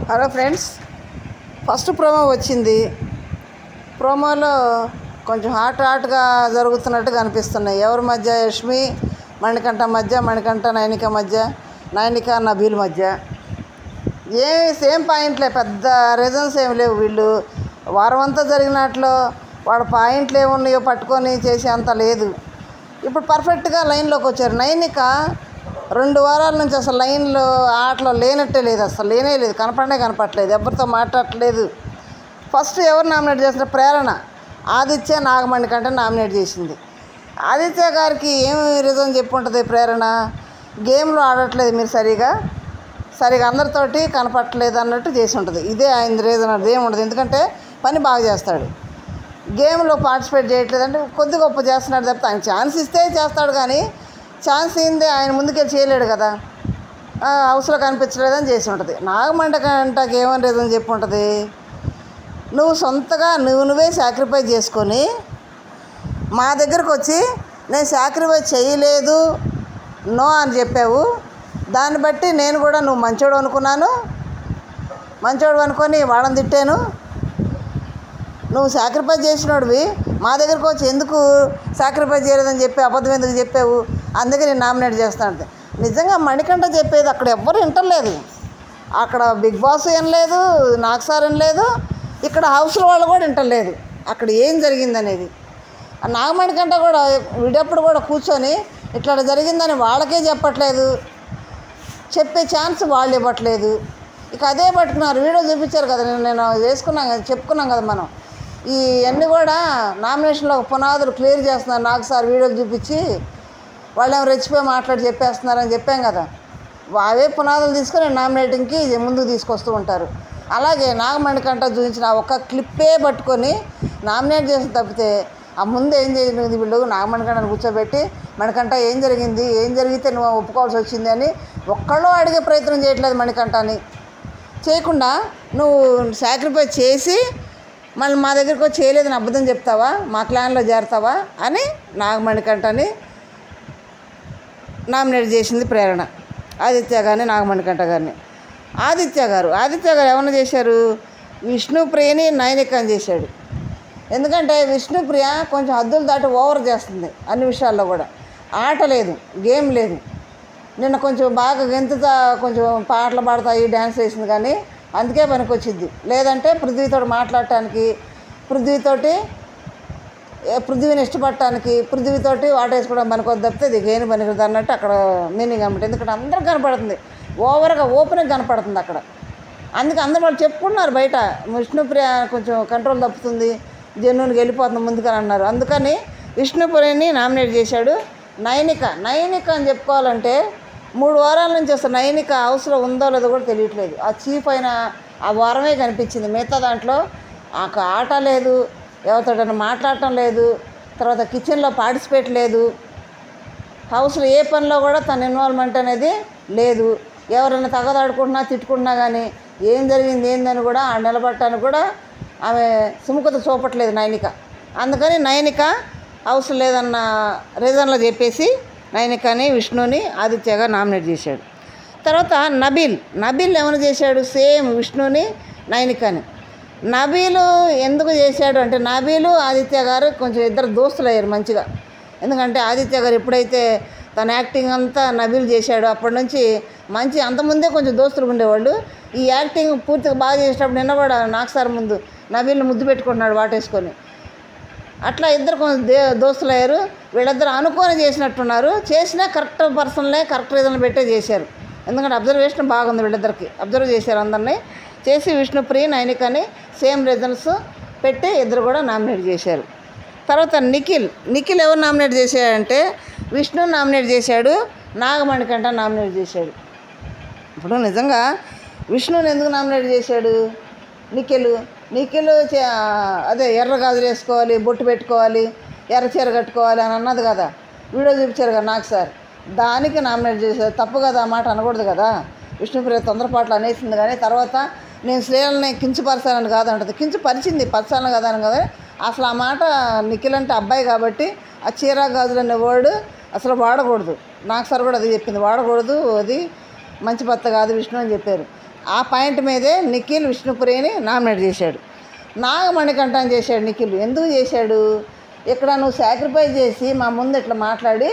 Hello friends, first promo వచ్చింది. ప్రోమోలో కొంచెం హాట్గా జరుగుతున్నట్టుగా అనిపిస్తున్నాయి. ఎవరి మధ్య? యష్మి మణికంఠ మధ్య, మణికంఠ నైనిక మధ్య, నైనిక నబీల్ మధ్య. సేమ్ పాయింట్లే, పెద్ద రీజన్స్ ఏమి లేవు. వీళ్ళు వారం అంతా జరిగినట్లు వాడు పాయింట్లు ఏమున్నాయో పట్టుకొని చేసే అంత లేదు. ఇప్పుడు పర్ఫెక్ట్గా లైన్లోకి వచ్చారు. నైనిక 2 వారాల నుంచి అసలు లైన్లో ఆటలో లేనట్టే లేదు, అసలు లేనే లేదు, కనపడట్లేదు, ఎవరితో మాట్లాడట్లేదు. ఫస్ట్ ఎవరు నామినేట్ చేసిన? ప్రేరణ. ఆదిత్య నాగమణి కంటే నామినేట్ చేసింది. ఆదిత్య గారికి ఏమి రీజన్ చెప్పి ఉంటుంది? ప్రేరణ గేమ్లో ఆడట్లేదు, మీరు సరిగా అందరితోటి కనపడట్లేదు అన్నట్టు చేసి ఉంటుంది. ఇదే ఆయన రీజన్. అది ఏమి ఉండదు, ఎందుకంటే పని బాగా చేస్తాడు. గేమ్లో పార్టిసిపేట్ చేయట్లేదు అంటే కొద్ది గొప్ప చేస్తున్నాడు తప్పితే, ఆయన ఛాన్స్ ఇస్తే చేస్తాడు, కానీ ఛాన్స్ ఏంది ఆయన ముందుకెళ్ళి చేయలేడు కదా. హౌస్లో కనిపించలేదని చేసి ఉంటుంది. నాగమంట కంటకి ఏమని రీజన్ చెప్పి ఉంటుంది? నువ్వు సొంతగా నువ్వే సాక్రిఫైస్ చేసుకొని మా దగ్గరకు వచ్చి నేను సాక్రిఫైస్ చేయలేదు నో అని చెప్పావు. దాన్ని బట్టి నేను కూడా నువ్వు మంచోడు అనుకొని వాళ్ళని తిట్టాను. నువ్వు సాక్రిఫైస్ చేసినోడివి మా దగ్గరకు వచ్చి ఎందుకు సాక్రిఫైస్ చేయలేదని చెప్పి అబద్ధం ఎందుకు చెప్పావు? అందుకే నేను నామినేట్ చేస్తాను. నిజంగా మణికంఠ చెప్పేది అక్కడ ఎవ్వరు వింటలేదు. అక్కడ బిగ్ బాస్ వినలేదు, నాకు సార్ వినలేదు, ఇక్కడ హౌస్లో వాళ్ళు కూడా వింటలేదు అక్కడ ఏం జరిగిందనేది. నాగమణికంఠ కూడా విడప్పుడు కూడా కూర్చొని ఇట్లా జరిగిందని వాళ్ళకే చెప్పట్లేదు, చెప్పే ఛాన్స్ వాళ్ళు ఇవ్వట్లేదు. ఇక అదే పట్టుకున్నారు. వీడియో చూపించారు కదా, నేను చెప్పుకున్నాం కదా మనం. ఇవన్నీ కూడా నామినేషన్లో పునాదులు క్లియర్ చేస్తున్నారు. నాకు సార్ వీడియోలు చూపించి వాళ్ళు ఏమో రెచ్చిపోయి మాట్లాడి చెప్పేస్తున్నారని చెప్పాం కదా. అవే పునాదులు తీసుకొని నామినేటింగ్కి ముందుకు తీసుకొస్తూ ఉంటారు. అలాగే నాగమణికంఠ చూపించిన ఒక్క క్లిప్పే పట్టుకొని నామినేట్ చేసి తప్పితే ఆ ముందు ఏం చేయలేదు. వీళ్ళు నాగమణికంఠని కూర్చోబెట్టి మణికంఠ ఏం జరిగితే నువ్వు ఒప్పుకోవాల్సి వచ్చింది అని ఒక్కళ్ళు అడిగే ప్రయత్నం చేయట్లేదు. మణికంఠని చేయకుండా నువ్వు సాక్రిఫైస్ చేసి మళ్ళీ మా దగ్గరకు వచ్చి చేయలేదని అబద్ధం చెప్తావా, మా క్లాన్లో చేరుతావా అని నాగమణికంఠని నామినేట్ చేసింది ప్రేరణ. ఆదిత్య గారిని, నాగమణికంఠ గారిని. ఆదిత్య గారు ఏమన్నా చేశారు? విష్ణుప్రియని నైనికని చేశాడు. ఎందుకంటే విష్ణుప్రియ కొంచెం హద్దులు దాటి ఓవర్ చేస్తుంది అన్ని విషయాల్లో కూడా. ఆట లేదు, గేమ్ లేదు. నిన్న కొంచెం బాగా గెంతుతా కొంచెం పాటలు పాడతాయి, డ్యాన్స్ వేసింది, కానీ అందుకే పనికొచ్చింది. లేదంటే పృథ్వీతో మాట్లాడటానికి, పృథ్వీని ఇష్టపడటానికి, పృథ్వీతోటి వాటేసుకోవడం పనికొద్ది తప్పితే ఇది గేని పనికొద్దు అన్నట్టు అక్కడ మీనింగ్ అనమాట. ఎందుకంటే అందరికి కనపడుతుంది, ఓవర్గా ఓపెన్గా కనపడుతుంది అక్కడ. అందుకే అందరూ వాళ్ళు చెప్పుకున్నారు బయట, విష్ణుప్రియ కొంచెం కంట్రోల్ తప్పుతుంది, జెన్యున్గా వెళ్ళిపోతుంది ముందుకని అన్నారు. అందుకని విష్ణుప్రియని నామినేట్ చేశాడు. నైనిక అని చెప్పుకోవాలంటే 3 వారాల నుంచి అసలు నైనిక హౌస్లో ఉందో లేదో కూడా తెలియట్లేదు. ఆ చీఫ్ అయిన ఆ వారమే కనిపించింది. మిగతా దాంట్లో ఆట లేదు, ఎవరితోటైనా మాట్లాడటం లేదు, తర్వాత కిచెన్లో పార్టిసిపేట్ లేదు, హౌస్లో ఏ పనిలో కూడా తన ఇన్వాల్వ్మెంట్ అనేది లేదు. ఎవరైనా తగదాడుకుంటున్నా తిట్టుకుంటున్నా కానీ ఏం జరిగింది ఏందని కూడా నిలబడటానికి కూడా ఆమె సుముఖత చూపట్లేదు నైనిక. అందుకని నైనిక హౌస్ లేదన్న రీజన్లో చెప్పేసి నైనికని, విష్ణుని, ఆదిత్యగా నామినేట్ చేశాడు. తర్వాత నబీల్ ఏమైనా చేశాడు? సేమ్ విష్ణుని, నైనికని. నబీలు ఎందుకు చేశాడు అంటే, నబీలు ఆదిత్య గారు కొంచెం ఇద్దరు దోస్తులు అయ్యారు మంచిగా. ఎందుకంటే ఆదిత్య గారు ఎప్పుడైతే తన యాక్టింగ్ అంతా నబీల్ చేశాడు అప్పటి నుంచి మంచి, అంతకుముందే కొంచెం దోస్తులు ఉండేవాళ్ళు. ఈ యాక్టింగ్ పూర్తిగా బాగా చేసేటప్పుడు నిన్న కూడా నాకు సార్ ముందు నబీల్ని ముద్దు పెట్టుకుంటున్నాడు వాటేసుకొని. అట్లా ఇద్దరు కొంచెం దోస్తులు అయ్యారు. వీళ్ళిద్దరు అనుకొని చేసినట్టున్నారు. చేసినా కరెక్ట్ పర్సన్లే కరెక్ట్ రీజన్లు పెట్టే చేశారు. ఎందుకంటే అబ్జర్వేషన్ బాగుంది, వీళ్ళిద్దరికి అబ్జర్వ్ చేశారు అందరినీ. చేసి విష్ణుప్రియ, నైనికని సేమ్ రీజన్స్ పెట్టి ఇద్దరు కూడా నామినేట్ చేశారు. తర్వాత నిఖిల్ ఎవరు నామినేట్ చేశాడంటే, విష్ణు నామినేట్ చేశాడు, నాగమణికంఠ నామినేట్ చేశాడు. ఇప్పుడు నిజంగా విష్ణుని ఎందుకు నామినేట్ చేశాడు? నిఖిల్ అదే ఎర్ర గాజులు వేసుకోవాలి, బొట్టు పెట్టుకోవాలి, ఎర్ర చీర కట్టుకోవాలి అని అన్నది కదా, వీడియో చూపించారు కదా నాకు సార్. దానికి నామినేట్ చేశారు. తప్పు కదా, ఆ మాట అనకూడదు కదా. విష్ణుప్రియ తొందరపాట్లు అనేసింది, కానీ తర్వాత నేను స్త్రీలని కించపరచాలని కాదంటది. కించపరిచింది, పరచాలని కదా అని కదా. అసలు ఆ మాట నిఖిల్ అంటే అబ్బాయి కాబట్టి ఆ చీర గాజులు అనే వర్డ్ అసలు వాడకూడదు. నాకు సార్ కూడా అది చెప్పింది, వాడకూడదు, అది మంచి భర్త కాదు విష్ణు అని చెప్పారు. ఆ పాయింట్ మీదే నిఖిల్ విష్ణుప్రియని నామినేట్ చేశాడు. నాగమణికంఠ అని చేశాడు నిఖిల్. ఎందుకు చేశాడు? ఇక్కడ నువ్వు సాక్రిఫైస్ చేసి మా ముందు ఇట్లా మాట్లాడి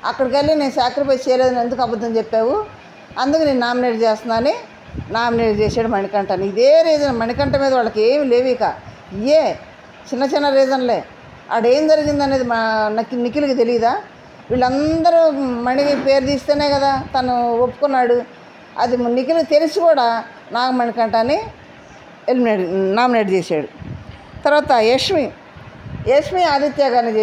అక్కడికి వెళ్ళి నేను సాక్రిఫైస్ చేయలేదని ఎందుకు అబద్ధం చెప్పావు, అందుకు నేను నామినేట్ చేస్తున్నానని నామినేట్ చేశాడు మణికంఠని. ఇదే రీజన్. మణికంఠ మీద వాళ్ళకి ఏమి లేవు ఇక. ఇయే చిన్న చిన్న రీజన్లే. ఆడేం జరిగిందనేది నిఖిల్కి తెలియదా? వీళ్ళందరూ మణి పేరు తీస్తేనే కదా తను ఒప్పుకున్నాడు. అది నిఖిల్కి తెలిసి కూడా నాగమణికంఠని నామినేట్ చేశాడు. తర్వాత యష్మి ఆదిత్య గారిని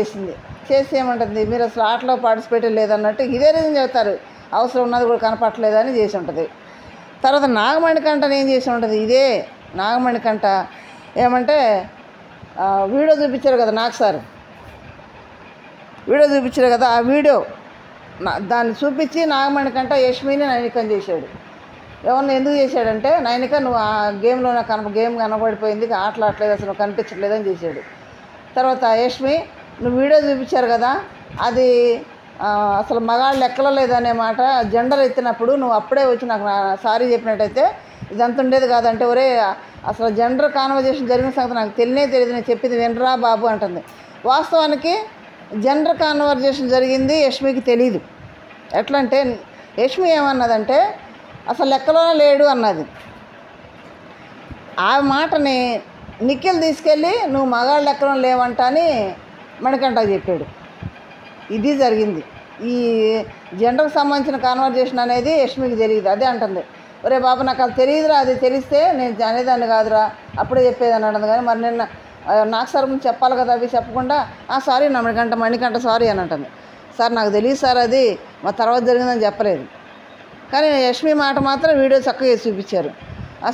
చేసి ఏమంటుంది, మీరు అసలు ఆటలో పార్టిసిపేట్ లేదన్నట్టు ఇదే రీజన్ చెబుతారు. అవసరం ఉన్నది కూడా కనపట్టలేదని చేసి ఉంటుంది. తర్వాత నాగమణికంఠని ఏం చేసి ఉంటుంది, ఇదే నాగమణికంఠ ఏమంటే వీడియో చూపించారు కదా, నాకు సార్ వీడియో చూపించారు కదా, ఆ వీడియో దాన్ని చూపించి నాగమణికంఠ యష్మిని నైనికని చేశాడు. ఎవరిని ఎందుకు చేశాడంటే, నైనిక నువ్వు ఆ గేమ్లో గేమ్ కనబడిపోయింది, ఆటలాడలేదు, అసలు కనిపించట్లేదని చేశాడు. తర్వాత యష్మి నువ్వు వీడియో చూపించారు కదా, అది అసలు మగాళ్ళు లెక్కలో లేదనే మాట జెండర్ ఎత్తినప్పుడు నువ్వు అప్పుడే వచ్చి నాకు సారీ చెప్పినట్టయితే ఇదంతా ఉండేది కాదంటే, ఒరే అసలు జెండర్ కాన్వర్జేషన్ జరిగిన సంగతి నాకు తెలియదు, నేను చెప్పింది వినరా బాబు అంటుంది. వాస్తవానికి జెండర్ కాన్వర్జేషన్ జరిగింది యష్మికి తెలీదు. ఎట్లా అంటే యష్మి ఏమన్నదంటే అసలు లెక్కలోనే లేడు అన్నది. ఆ మాటని నిఖిల్ తీసుకెళ్ళి నువ్వు మగాళ్ళ లెక్కలో లేవంట అని మణికంఠకి చెప్పాడు. ఇది జరిగింది. ఈ జెండర్కి సంబంధించిన కాన్వర్జేషన్ అనేది యష్మికి తెలియదు. అదే అంటుంది, ఒరే బాబు నాకు అది తెలియదురా, అది తెలిస్తే నేను అనేదాన్ని కాదురా, అప్పుడే చెప్పేదని అంటుంది. కానీ మరి నిన్న నాకు సార్ ముందు చెప్పాలి కదా, అవి చెప్పకుండా సారీ మణికంఠ సారీ అని అంటుంది. సార్ నాకు తెలియదు సార్, అది మా తర్వాత జరిగిందని చెప్పలేదు. కానీ యష్మి మాట మాత్రం వీడియో చక్కగా వేసి చూపించారు.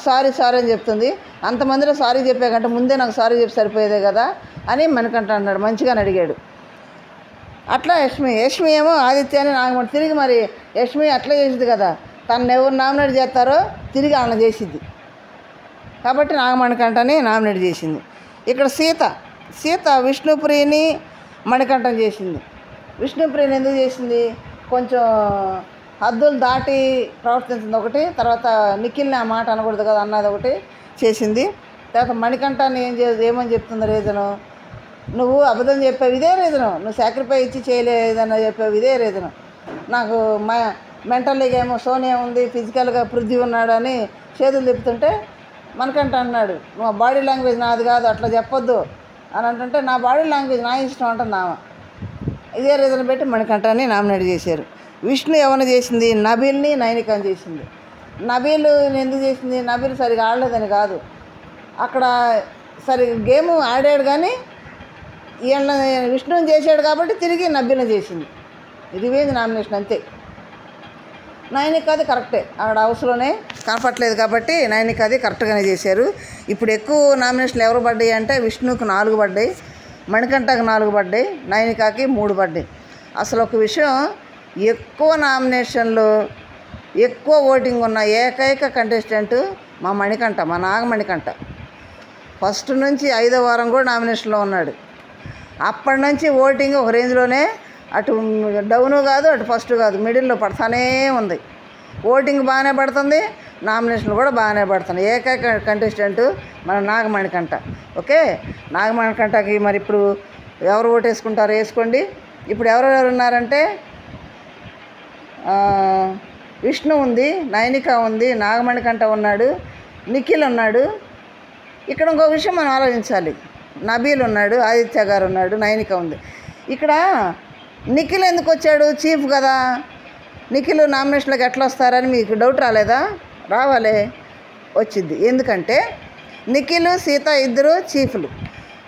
సారీ అని చెప్తుంది. అంతమందిలో సారీ చెప్పే కంటే ముందే నాకు సారీ చెప్పి సరిపోయేదే కదా అని మణికంఠ అన్నాడు. మంచిగానే అడిగాడు. అట్లా యష్మి ఏమో ఆదిత్యాన్ని నాగమణి తిరిగి మరి యష్మి అట్లా చేసింది కదా, తను ఎవరు నామినేట్ చేస్తారో తిరిగి ఆమె చేసింది కాబట్టి నాగమణికంఠని నామినేట్ చేసింది. ఇక్కడ సీత విష్ణుప్రియని మణికంఠం చేసింది. విష్ణుప్రియని ఎందుకు చేసింది, కొంచెం హద్దులు దాటి ప్రవర్తించింది ఒకటి, తర్వాత నిఖిల్ని ఆ మాట అనకూడదు కదా అన్నది ఒకటి చేసింది. తర్వాత మణికంఠాన్ని ఏమని చెప్తుంది రీజను, నువ్వు అబద్ధం చెప్పావు ఇదే రీజను, నువ్వు సాక్రిఫై ఇచ్చి చేయలేదన్న చెప్పావు ఇదే రీజను, నాకు మెంటల్లీగా ఏమో సోనియా ఉంది, ఫిజికల్గా పృథ్వీ ఉన్నాడు అని చేతులు తిప్పుతుంటే మణికంఠ అన్నాడు, నువ్వు బాడీ లాంగ్వేజ్ నాది కాదు అట్లా చెప్పొద్దు అని అంటుంటే నా బాడీ లాంగ్వేజ్ నా ఇష్టం అంటుంది ఆమె. ఇదే రీజన్ పెట్టి మణికంఠని నామినేట్ చేశారు. విష్ణు ఎవరిని చేసింది, నబీల్ని నైనికని చేసింది. నబీల్ ఎందుకు చేసింది, నబీల్ సరిగా ఆడలేదని కాదు, అక్కడ గేమ్ ఆడాడు కానీ ఈయన విష్ణుని చేశాడు కాబట్టి తిరిగి నబీల్ని చేసింది. ఇది వేది నామినేషన్ అంతే. నైనిక అది కరెక్టే, అక్కడ హౌస్లోనే కనపట్లేదు కాబట్టి నైనిక అది కరెక్ట్గానే చేశారు. ఇప్పుడు ఎక్కువ నామినేషన్లు ఎవరు పడ్డాయి అంటే విష్ణుకి 4 పడ్డాయి, మణికంఠకి 4 పడ్డాయి, నైనికకి 3 పడ్డాయి. అసలు ఒక విషయం, ఎక్కువ నామినేషన్లు ఎక్కువ ఓటింగ్ ఉన్న ఏకైక కంటెస్టెంట్ మా నాగమణికంఠ. ఫస్ట్ నుంచి 5వ వారం కూడా నామినేషన్లో ఉన్నాడు. అప్పటి నుంచి ఓటింగ్ ఒక రేంజ్లోనే, అటు డౌను కాదు అటు ఫస్ట్ కాదు, మిడిల్లో పడతానే ఉంది. ఓటింగ్ బాగానే పడుతుంది, నామినేషన్లు కూడా బాగానే పడుతున్నాయి. ఏకైక కంటెస్టెంట్ మన నాగమణికంఠ. ఓకే, నాగమణికంఠకి మరి ఇప్పుడు ఎవరు ఓటు వేసుకుంటారో వేసుకోండి. ఇప్పుడు ఎవరెవరు ఉన్నారంటే విష్ణు ఉంది, నైనిక ఉంది, నాగమణికంఠ ఉన్నాడు, నిఖిల్ ఉన్నాడు. ఇక్కడ ఇంకో విషయం మనం ఆలోచించాలి, నబీల్ ఉన్నాడు, ఆదిత్య గారు ఉన్నాడు, నైనిక ఉంది. ఇక్కడ నిఖిల్ ఎందుకు వచ్చాడు, చీఫ్ కదా, నిఖిల్ నామినేషన్లోకి ఎట్లా వస్తారని మీకు డౌట్ రాలేదా? రావాలే, వచ్చింది. ఎందుకంటే నిఖిల్ సీత ఇద్దరు చీఫ్లు,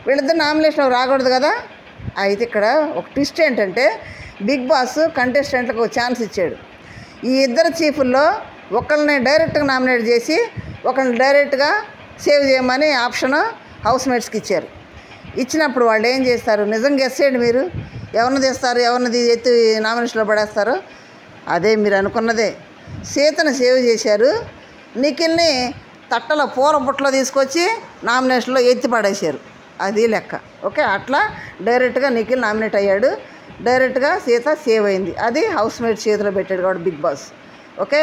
వీళ్ళిద్దరు నామినేషన్లో రాకూడదు కదా. అయితే ఇక్కడ ఒక ట్విస్ట్ ఏంటంటే బిగ్ బాస్ కంటెస్టెంట్లకు ఒక ఛాన్స్ ఇచ్చాడు. ఈ ఇద్దరు చీఫుల్లో ఒకళ్ళని డైరెక్ట్గా నామినేట్ చేసి ఒకళ్ళని డైరెక్ట్గా సేవ్ చేయమని ఆప్షన్ హౌస్మేట్స్కి ఇచ్చారు. ఇచ్చినప్పుడు వాళ్ళు ఏం చేస్తారు, నిజంగా గెస్ చేయండి మీరు, ఎవరిని తెస్తారు, ఎవరిని ఎత్తి నామినేషన్లో పడేస్తారు. అదే మీరు అనుకున్నదే, సీతను సేవ్ చేశారు, నిఖిల్ని తట్టలో పూల బుట్టలో తీసుకొచ్చి నామినేషన్లో ఎత్తి పడేశారు. అది లెక్క. ఓకే, అట్లా డైరెక్ట్గా నిఖిల్ నామినేట్ అయ్యాడు, డైరెక్ట్గా సీత సేవ్ అయింది. అది హౌస్మేట్ చేతిలో పెట్టాడు కాబట్టి బిగ్ బాస్. ఓకే,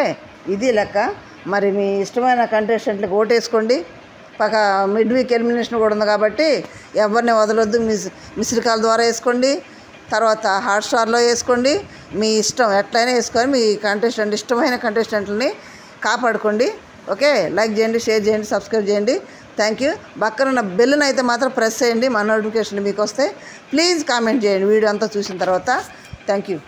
ఇది లెక్క. మరి మీ ఇష్టమైన కంటెస్టెంట్లకు ఓటేసుకోండి. పక్క మిడ్ వీక్ ఎలిమినేషన్ కూడా ఉంది కాబట్టి ఎవరిని వదలొద్దు. మిస్డ్ కాల్ ద్వారా వేసుకోండి, తర్వాత హాట్స్టార్లో వేసుకోండి. మీ ఇష్టం ఎట్లయినా వేసుకొని మీ ఇష్టమైన కంటెస్టెంట్లని కాపాడుకోండి. ఓకే, లైక్ చేయండి, షేర్ చేయండి, సబ్స్క్రైబ్ చేయండి. Thank you. పక్కన ఉన్న బెల్లును అయితే మాత్రం ప్రెస్ చేయండి, మా నోటిఫికేషన్ మీకు వస్తే. ప్లీజ్ కామెంట్ చేయండి వీడియో అంతా చూసిన తర్వాత. Thank you.